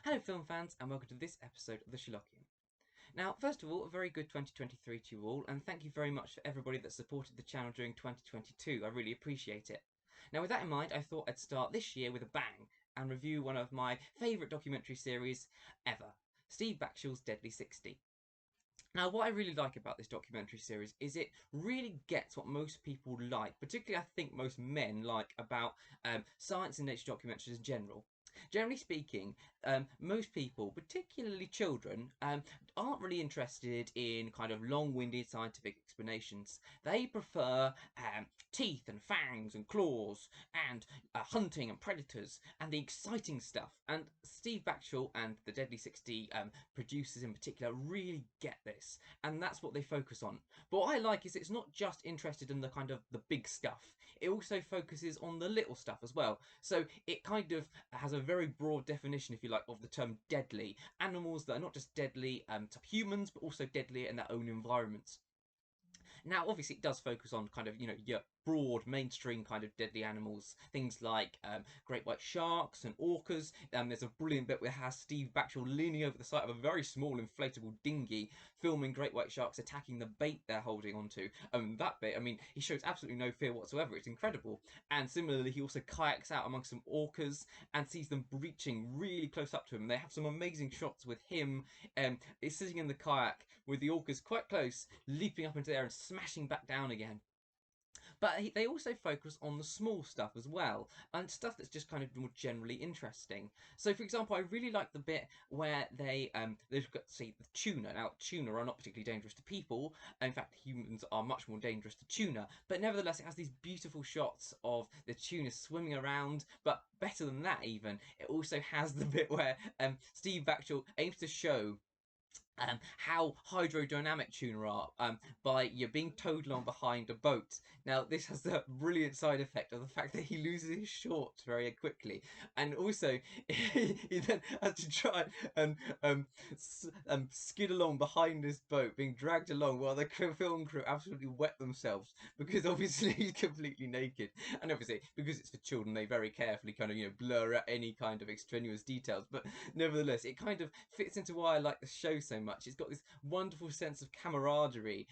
Hello film fans and welcome to this episode of the Sherlockian. Now, first of all, a very good 2023 to you all, and thank you very much for everybody that supported the channel during 2022. I really appreciate it. Now, with that in mind, I thought I'd start this year with a bang and review one of my favourite documentary series ever, Steve Backshall's Deadly 60. Now, what I really like about this documentary series is it really gets what most people like, particularly I think most men like about science and nature documentaries in general. Generally speaking, most people, particularly children, aren't really interested in kind of long-winded scientific explanations. They prefer teeth and fangs and claws and hunting and predators and the exciting stuff. And Steve Backshall and the Deadly 60 producers in particular really get this, and that's what they focus on. But what I like is it's not just interested in the kind of the big stuff. It also focuses on the little stuff as well. So it kind of has a very broad definition, if you like, of the term deadly. Animals that are not just deadly to humans, but also deadly in their own environments. Now, obviously, it does focus on kind of, your broad mainstream kind of deadly animals, things like great white sharks and orcas. There's a brilliant bit where it has Steve Backshall leaning over the side of a very small inflatable dinghy, filming great white sharks attacking the bait they're holding onto. That bit, I mean, he shows absolutely no fear whatsoever. It's incredible. And similarly, he also kayaks out amongst some orcas and sees them breaching really close up to him. They have some amazing shots with him sitting in the kayak with the orcas quite close, leaping up into the air and smashing back down again. But they also focus on the small stuff as well, and stuff that's just kind of more generally interesting. So, for example, I really like the bit where they've got, see, the tuna. Now, tuna are not particularly dangerous to people. In fact, humans are much more dangerous to tuna. But nevertheless, it has these beautiful shots of the tuna swimming around. But better than that, even, it also has the bit where Steve Backshall aims to show how hydrodynamic tuna are by you're being towed along behind a boat. Now, this has the brilliant side effect of the fact that he loses his shorts very quickly, and also he then has to try and skid along behind this boat, being dragged along while the film crew absolutely wet themselves because obviously he's completely naked, and obviously because it's for children, they very carefully kind of blur out any kind of extraneous details. But nevertheless, it kind of fits into why I like the show so much. It's got this wonderful sense of camaraderie,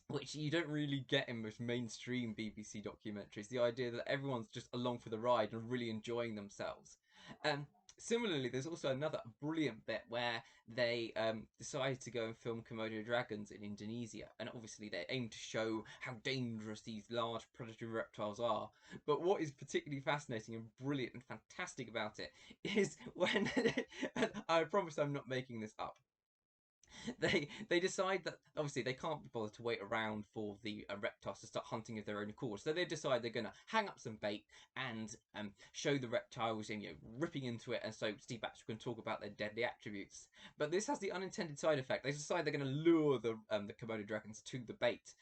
which you don't really get in most mainstream BBC documentaries. The idea that everyone's just along for the ride and really enjoying themselves. Similarly, there's also another brilliant bit where they decided to go and film komodo dragons in Indonesia, and obviously they aim to show how dangerous these large predatory reptiles are. But what is particularly fascinating and brilliant and fantastic about it is when and I promise I'm not making this up, they decide that obviously they can't be bothered to wait around for the reptiles to start hunting of their own accord. So they decide they're going to hang up some bait and show the reptiles in, ripping into it. And so Steve Backshall can talk about their deadly attributes. But this has the unintended side effect. They decide they're going to lure the komodo dragons to the bait,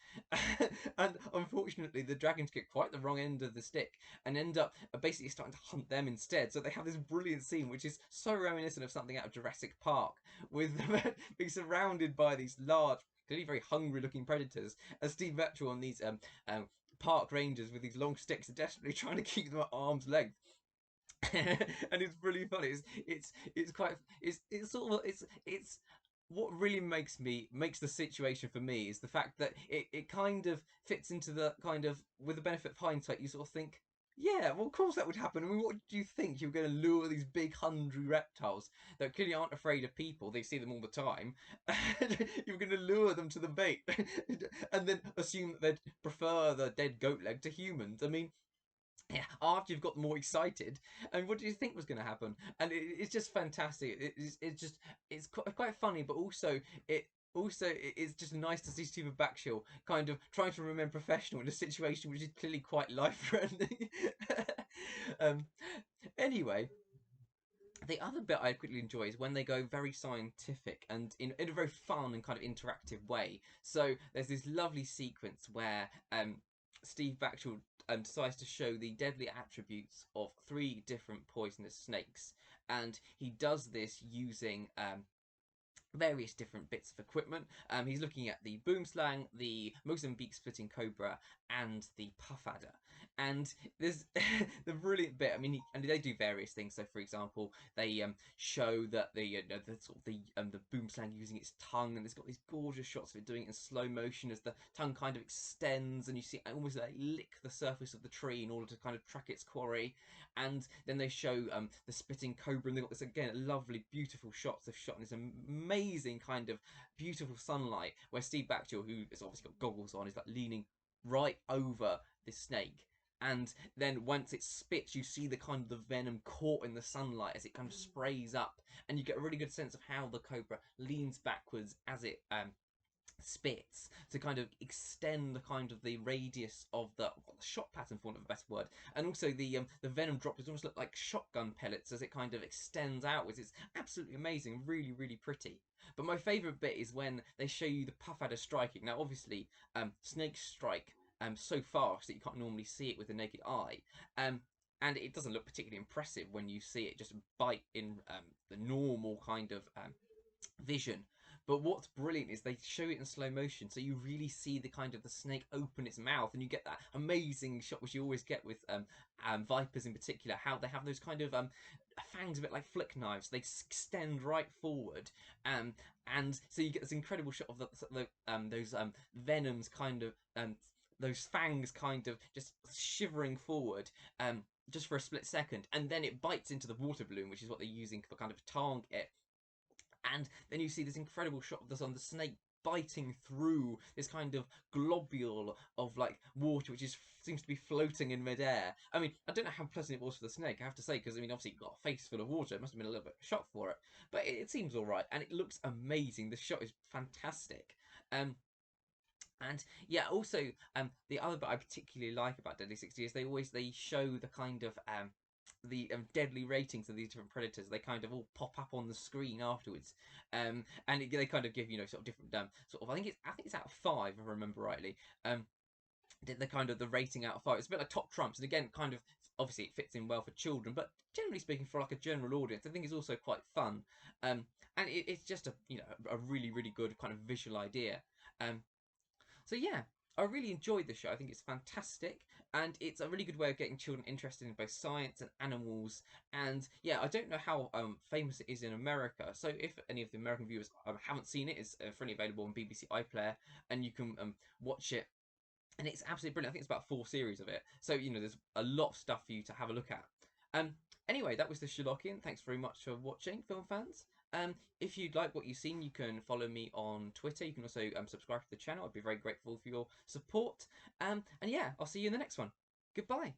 and unfortunately, the dragons get quite the wrong end of the stick and end up basically starting to hunt them instead. So they have this brilliant scene, which is so reminiscent of something out of Jurassic Park, with them being surrounded by these large, clearly very hungry-looking predators, and Steve Backshall and these park rangers with these long sticks are desperately trying to keep them at arm's length. And it's really funny. It's quite it's sort of it's what really makes the situation for me is the fact that it kind of fits into the kind of, with the benefit of hindsight, you sort of think, yeah, well, of course that would happen. I mean, what do you think? You're going to lure these big hungry reptiles that clearly aren't afraid of people. They see them all the time. You're going to lure them to the bait and then assume that they'd prefer the dead goat leg to humans. I mean, yeah, after you've got more excited, and what do you think was going to happen? And it's just fantastic. It's quite funny, but also it's just nice to see Stephen Backshall kind of trying to remain professional in a situation which is clearly quite life-threatening. um, anyway, the other bit I quickly enjoy is when they go very scientific and in a very fun and kind of interactive way. So there's this lovely sequence where Steve Backshall decides to show the deadly attributes of 3 different poisonous snakes, and he does this using various different bits of equipment. He's looking at the boom slang, the Mozambique splitting cobra, and the puff adder. And there's the brilliant bit. I mean, and they do various things. So, for example, they show that the sort of the boom slang using its tongue, and it's got these gorgeous shots of it doing it in slow motion as the tongue kind of extends, and you see it almost like lick the surface of the tree in order to kind of track its quarry. And then they show the spitting cobra, and they've got this again lovely, beautiful shots of shot in this amazing kind of beautiful sunlight, where Steve Backshall, who has obviously got goggles on, is like leaning right over this snake. And then once it spits, you see the kind of the venom caught in the sunlight as it kind of sprays up, and you get a really good sense of how the cobra leans backwards as it spits to kind of extend the kind of the radius of the shot pattern, for want of a better word, and also the venom droplets almost look like shotgun pellets as it kind of extends outwards. It's absolutely amazing, really, really pretty. But my favourite bit is when they show you the puff adder striking. Now, obviously, snakes strike so fast that you can't normally see it with the naked eye. And it doesn't look particularly impressive when you see it just bite in the normal kind of vision. But what's brilliant is they show it in slow motion, so you really see the kind of the snake open its mouth, and you get that amazing shot which you always get with vipers in particular, how they have those kind of fangs a bit like flick knives. They extend right forward, and so you get this incredible shot of those venoms kind of those fangs kind of just shivering forward. Just for a split second, and then it bites into the water balloon, which is what they're using for kind of target it. And then you see this incredible shot of this on the snake biting through this kind of globule of like water, which seems to be floating in midair. I mean, I don't know how pleasant it was for the snake, I have to say, because I mean, obviously it got a face full of water. It must have been a little bit of a shock for it, but it seems all right, and it looks amazing. The shot is fantastic. And yeah, also the other bit I particularly like about Deadly 60 is they show the kind of the deadly ratings of these different predators. They kind of all pop up on the screen afterwards, and they kind of give sort of different sort of I think it's out of 5 if I remember rightly. The kind of the rating out of 5. It's a bit like Top Trumps, and again, kind of obviously it fits in well for children, but generally speaking, for like a general audience, I think it's also quite fun. And it's just a really really good kind of visual idea. So yeah, I really enjoyed the show. I think it's fantastic, and it's a really good way of getting children interested in both science and animals. And yeah, I don't know how famous it is in America. So if any of the American viewers haven't seen it, it's freely available on BBC iPlayer, and you can watch it. And it's absolutely brilliant. I think it's about 4 series of it. So there's a lot of stuff for you to have a look at. Um, Anyway, that was the Sherlockian. Thanks very much for watching, film fans. If you'd like what you've seen, you can follow me on Twitter. You can also subscribe to the channel. I'd be very grateful for your support. And yeah, I'll see you in the next one. Goodbye.